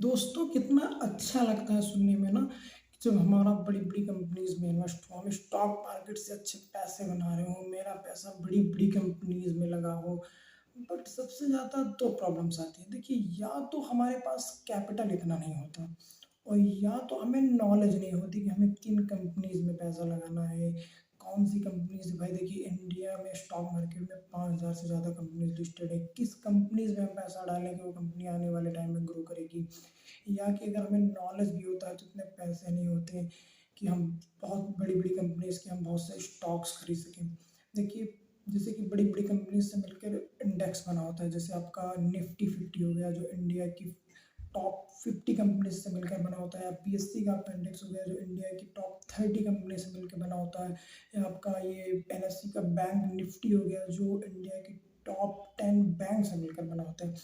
दोस्तों कितना अच्छा लगता है सुनने में ना कि जब हमारा बड़ी-बड़ी कंपनीज़ में इन्वेस्ट हो, हम स्टॉक मार्केट से अच्छे पैसे बना रहे हो, मेरा पैसा बड़ी-बड़ी कंपनीज़ में लगा हो। बट सबसे ज़्यादा 2 प्रॉब्लम्स आती हैं। देखिए या तो हमारे पास कैपिटल इतना नहीं होता और या तो हमें नॉलेज नहीं होती कि हमें किन कंपनीज़ में पैसा लगाना है, कौन-सी कंपनीज़ भाई देखिए इंडिया में स्टॉक मार्केट में 5000 से ज़्यादा कंपनीज़ लिस्टेड है। किस कंपनीज़ में हम पैसा डालेंगे वो कंपनी आने वाले टाइम में ग्रो करेगी। या कि अगर हमें नॉलेज भी होता है तो इतने पैसे नहीं होते कि हम बहुत बड़ी-बड़ी कंपनीज़ के हम बहुत से स्टॉक्स खरीद सकें। देखिए, जैसे कि बड़ी-बड़ी कंपनीज़ से मिलकर इंडेक्स बना होता है, जैसे आपका निफ्टी 50 हो गया जो इंडिया की टॉप 50 कंपनीज़ से मिलकर बना होता है, या पीएससी का आपका इंडेक्स हो गया जो इंडिया की टॉप 30 कंपनी से मिलकर बना होता है, या आपका ये एनएससी का बैंक निफ्टी हो गया जो इंडिया की टॉप 10 बैंक से मिलकर बना होता है।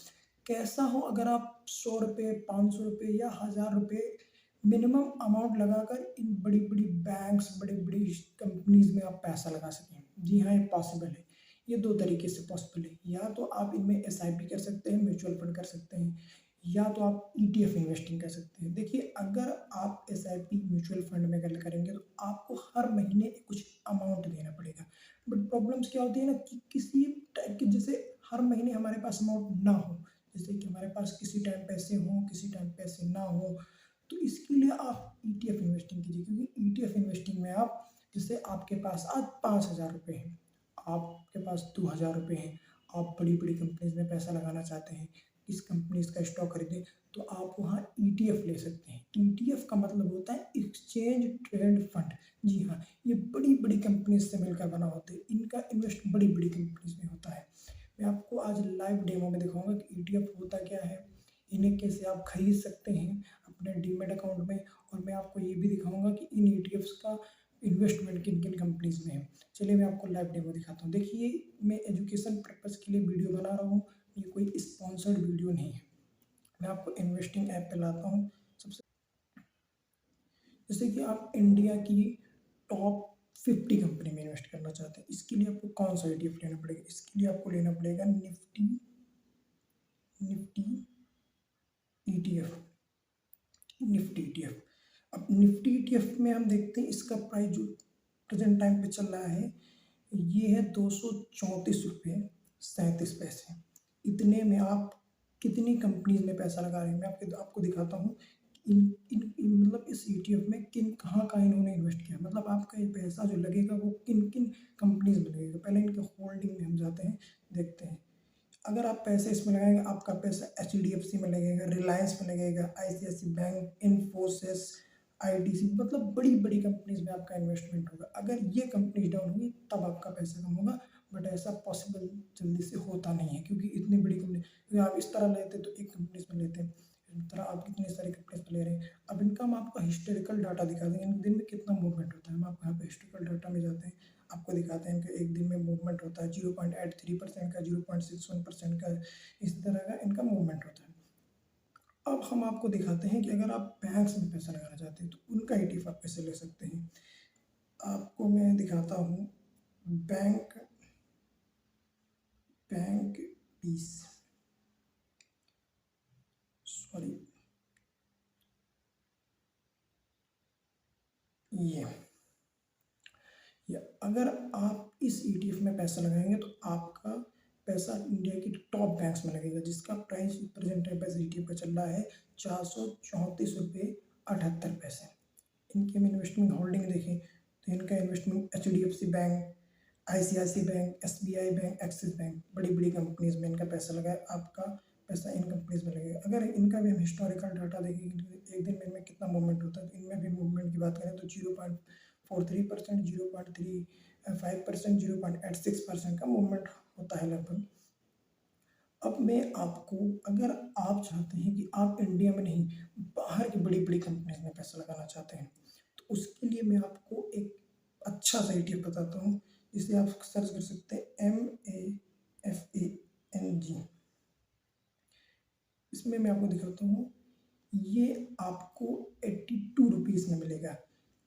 कैसा हो अगर आप ₹100, ₹500 या ₹1000 मिनिमम अमाउंट लगाकर इन बड़ी-बड़ी बैंक्स, बड़ी-बड़ी कंपनीज़ में आप पैसा लगा सकें। जी हाँ, ये पॉसिबल है। ये 2 तरीके से पॉसिबल है। या तो आप इनमें एसआईपी कर सकते हैं, म्यूचुअल फंड कर सकते हैं, या तो आप ईटीएफ इन्वेस्टिंग कर सकते हैं। देखिए, अगर आप एसआईपी म्यूचुअल फंड में अगर करेंगे तो आपको हर महीने कुछ अमाउंट देना पड़ेगा। बट प्रॉब्लम्स क्या होती है ना कि किसी टाइप की जैसे हर महीने हमारे पास अमाउंट ना हो, जैसे कि हमारे पास किसी टाइम पैसे हों, किसी टाइम पैसे ना हो, तो इसके लिए आप ईटीएफ इन्वेस्टिंग कीजिए क्योंकि ईटीएफ इन्वेस्टिंग में आप जैसे आपके पास आज ₹5000 हैं, आपके पास ₹2000 हैं, आप बड़ी-बड़ी कंपनीज़ में पैसा लगाना चाहते हैं, किस कंपनीज़ का स्टॉक खरीदें, तो आप वहाँ ईटीएफ ले सकते हैं। ईटीएफ का मतलब होता है एक्सचेंज ट्रेड फंड। जी हाँ, ये बड़ी-बड़ी कंपनीज़ से मिलकर बना होते हैं, इनका इन्वेस्ट बड़ी-बड़ी कंपनीज़ में होता है। मैं आपको आज लाइव डेमो में दिखाऊँगा कि ईटीएफ होता क्या है, इन्हें कैसे आप खरीद सकते हैं अपने डीमैट अकाउंट में, और मैं आपको ये भी दिखाऊँगा कि इन ईटीएफ्स का इन्वेस्टमेंट किन-किन कंपनीज़ में है। चलिए मैं आपको लाइव डेमो दिखाता हूँ। देखिए, मैं एजुकेशन पर्पज़ के लिए वीडियो बना रहा हूँ, ये कोई स्पॉन्सर्ड वीडियो नहीं है। मैं आपको इन्वेस्टिंग ऐप पे लाता हूँ। सबसे जैसे कि आप इंडिया की टॉप 50 कंपनी में इन्वेस्ट करना चाहते हैं, इसके लिए आपको कौन-सा ईटीएफ लेना पड़ेगा? इसके लिए आपको लेना पड़ेगा Nifty Nifty ETF, Nifty ETF. अब निफ्टी ईटीएफ में हम देखते हैं इसका प्राइस जो प्रेज़ेंट टाइम पे चल रहा है, ये है ₹234.37। इतने में आप कितनी कंपनीज़ में पैसा लगा रहे हैं, मैं आपके आपको दिखाता हूँ। इन इन इन मतलब इस ईटीएफ में किन कहाँ-कहाँ इन्होंने इन्वेस्ट किया, मतलब आपका ये पैसा जो लगेगा वो किन-किन कंपनीज़ में लगेगा। पहले इनके होल्डिंग में हम जाते हैं, देखते हैं। अगर आप पैसे इसमें लगाएँगे, आपका पैसा एचडीएफसी में लगेगा, रिलायंस में लगेगा, आईसीआईसी बैंक, इन्फोसिस, आईटीसी, मतलब बड़ी-बड़ी कंपनीज़ में आपका इन्वेस्टमेंट होगा। अगर ये कंपनीज़ डाउन हुई तब आपका पैसा कम होगा, बट ऐसा पॉसिबल जल्दी से होता नहीं है क्योंकि इतनी बड़ी कंपनी, अगर आप इस तरह लेते तो एक कंपनीज़ में लेते, इस तरह आप कितनी सारी कंपनीज़ में ले रहे हैं। अब इनका हम आपको हिस्टोरिकल डाटा दिखा देंगे, इन दिन में कितना मूवमेंट होता है। हम आपको यहाँ पे हिस्टोरिकल डाटा में जाते हैं, आपको दिखाते हैं कि एक दिन में मूवमेंट होता है 0.83% का, 0.61% का, इस तरह का इनका मूवमेंट होता है। अब हम आपको दिखाते हैं कि अगर आप बैंक्स में पैसा लगाना चाहते हैं तो उनका ईटीएफ आप कैसे ले सकते हैं। आपको मैं दिखाता हूँ बैंक बैंक पीस, सॉरी, ये या अगर आप इस ईटीएफ में पैसा लगाएंगे तो आपका पैसा इंडिया की टॉप बैंक्स में लगेगा, जिसका प्राइस प्रेजेंट टाइम पे ईटीएफ का चल रहा है ₹434.78। इनकी हम इन्वेस्टमेंट होल्डिंग देखें तो इनका investment HDFC bank, ICICI bank, SBI bank, Axis bank, बड़ी-बड़ी कंपनीज़ में इनका पैसा लगा है। आपका पैसा इन कंपनीज़ में लगेगा। अगर इनका भी हम हिस्टोरिकल डाटा देखें कि एक दिन में इनमें कितना मूवमेंट होता है, तो इनमें भी मूवमेंट की बात करें तो 0.43%, 0.35%, 0.86% का मूवमेंट होता है लगभग। अब मैं आपको, अगर आप चाहते हैं कि आप इंडिया में नहीं, बाहर की बड़ी-बड़ी कंपनीज़ में पैसा लगाना चाहते हैं, तो उसके लिए मैं आपको एक अच्छा सा ईटीएफ बताता हूँ, जिसे आप सर्च कर सकते हैं MAFANG। इसमें मैं आपको दिखाता हूँ, ये आपको ₹82 में मिलेगा,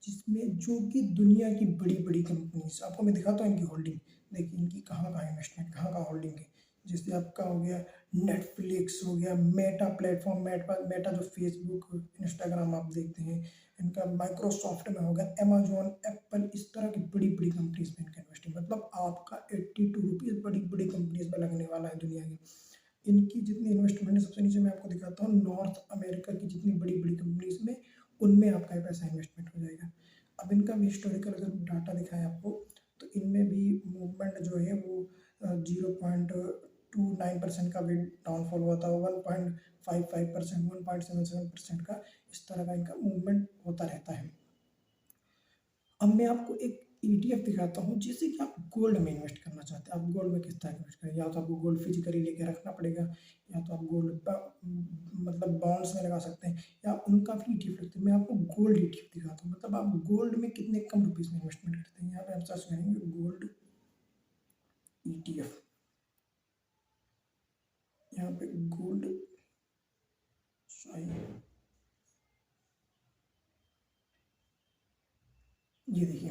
जिसमें जो कि दुनिया की बड़ी-बड़ी कंपनीज़, आपको मैं दिखाता हूँ इनकी होल्डिंग। देखिए इनकी कहाँ-कहाँ इन्वेस्टमेंट, कहाँ-कहाँ होल्डिंग है। जैसे आपका हो गया नेटफ्लिक्स हो गया, मेटा प्लेटफॉर्म, मेटा जो फेसबुक इंस्टाग्राम आप देखते हैं, इनका माइक्रोसॉफ्ट में होगा, अमेजोन, एप्पल, इस तरह की बड़ी बड़ी कंपनीज में इनका इन्वेस्टिंग, मतलब आपका 82 रुपीज़ बड़ी बड़ी कंपनीज में लगने वाला है दुनिया की। इनकी जितनी इन्वेस्टमेंट है, सबसे नीचे मैं आपको दिखाता हूँ, नॉर्थ अमेरिका की जितनी बड़ी बड़ी कंपनीज में, उनमें आपका ये पैसा इन्वेस्टमेंट हो जाएगा। अब इनका भी हिस्टोरिकल अगर डाटा दिखाएं आपको, तो इनमें भी मूवमेंट जो है वो 0.29% का भी डाउनफॉल हुआ था, 1.55%, 1.77% का, इस तरह का इनका मूवमेंट होता रहता है। अब मैं आपको एक ईटीएफ दिखाता हूँ, जैसे कि आप गोल्ड में इन्वेस्ट करना चाहते हैं। आप गोल्ड में किस तरह इन्वेस्ट करें, या तो आपको गोल्ड फिजिकली लेके रखना पड़ेगा, या तो आप गोल्ड मतलब बॉन्ड्स में लगा सकते हैं, या उनका भी ईटीएफ रखते हैं। मैं आपको गोल्ड ईटीएफ दिखाता हूँ, मतलब आप गोल्ड में कितने कम रुपीज़ में इन्वेस्टमेंट करते हैं। यहाँ पे आप सर्च करेंगे गोल्ड ईटीएफ, यहाँ पे गोल्ड, ये देखिए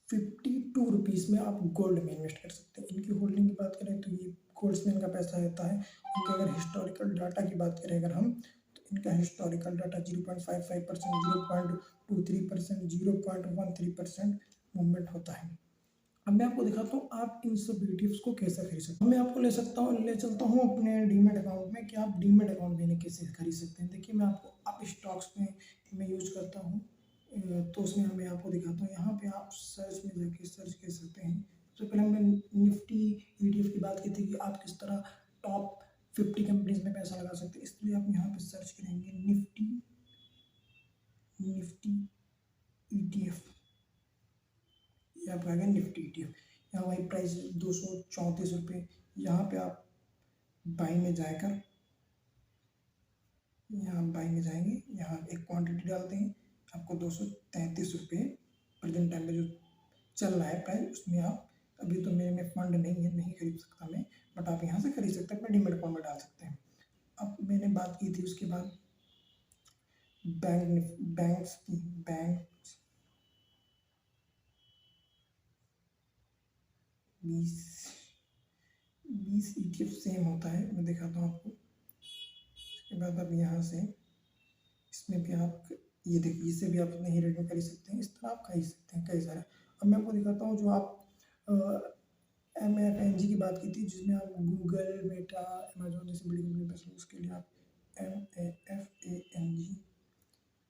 52 रुपीज़ में आप गोल्ड में इन्वेस्ट कर सकते हैं। इनकी होल्डिंग की बात करें तो ये गोल्ड्स में इनका पैसा रहता है। इनके अगर हिस्टोरिकल डाटा की बात करें अगर हम, तो इनका हिस्टोरिकल डाटा 0.55%, 0.23%, 0.13% मूवमेंट होता है। अब मैं आपको दिखाता हूँ आप इन सब ईटीएफ्स को कैसे खरीद सकते हैं। मैं आपको ले चलता हूँ अपने डीमेट अकाउंट में, कि आप डीमेट अकाउंट भी इन्हें कैसे खरीद सकते हैं। देखिए मैं आपको, आप स्टॉक्स में मैं यूज करता हूँ, तो उसमें मैं आपको दिखाता हूँ। यहाँ पे आप सर्च में जाके सर्च कर सकते हैं। तो पहले हमने निफ्टी ईटीएफ की बात की थी, कि आप किस तरह टॉप 50 कंपनीज में पैसा लगा सकते हैं, इसलिए आप यहाँ पे सर्च करेंगे निफ्टी, निफ्टी ईटीएफ, ये आपका आ गया निफ्टी ईटीएफ। यहाँ वही प्राइस 234 रुपये। यहाँ पे आप बाई में जाकर, यहाँ बाई में जाएंगे, यहाँ एक क्वांटिटी डालते हैं, आपको 233 रुपये प्रेजेंट टाइम में जो चल रहा है प्राइस, उसमें आप, अभी तो मेरे में फंड नहीं है, नहीं खरीद सकता मैं, बट आप यहाँ से खरीद सकते हैं, अपने डीमेट अकाउंट में डाल सकते हैं। अब मैंने बात की थी उसके बाद बैंक्स की, बैंक 20 ईटीएफ सेम होता है, मैं दिखाता हूँ आपको। उसके बाद अब यहाँ से इसमें भी आप, ये देखिए, इससे भी आप नहीं रेट में खरीद सकते हैं, इस तरह आप खरीद सकते हैं कई सारे। अब मैं आपको दिखाता हूँ जो आप MFNG की बात की थी, जिसमें आप गूगल, मेटा, अमेजोन जैसी बड़ी कंपनी पैसे, उसके लिए आप MAFANG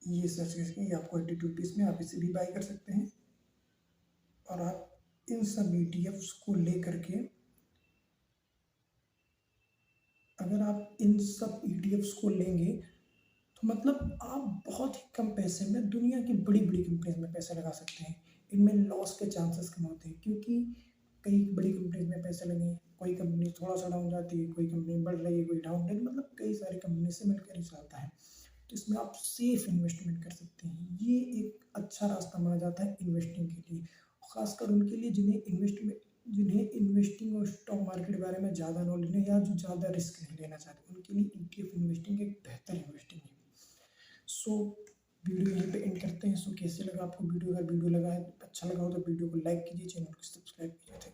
ये सर्च करके, ये आपको 82 रुपीज़ में आप इसे भी बाई कर सकते हैं। और आप इन सब ETF को ले करके, अगर आप इन सब ETFs को लेंगे, तो मतलब आप बहुत ही कम पैसे में दुनिया की बड़ी बड़ी कंपनीज में पैसे लगा सकते हैं। इनमें लॉस के चांसेस कम होते हैं, क्योंकि कई बड़ी कंपनीज में पैसे लगे, कोई कंपनी थोड़ा सा डाउन जाती है, कोई कंपनी बढ़ रही है, कोई डाउन नहीं, मतलब कई सारी कंपनी से मिलकर ही चलता है। तो इसमें आप सेफ इन्वेस्टमेंट कर सकते हैं। ये एक अच्छा रास्ता माना जाता है इन्वेस्टिंग के लिए, खासकर उनके लिए जिन्हें इन्वेस्टिंग और स्टॉक मार्केट के बारे में ज़्यादा नॉलेज नहीं, या जो ज़्यादा रिस्क नहीं लेना चाहते, उनके लिए ETF इन्वेस्टिंग एक बेहतर इन्वेस्टिंग है। सो वीडियो यहीं पे एंड करते हैं। सो कैसे लगा आपको वीडियो, अगर वीडियो लगा है, अच्छा लगा हो तो वीडियो को लाइक कीजिए, चैनल को सब्सक्राइब कीजिए।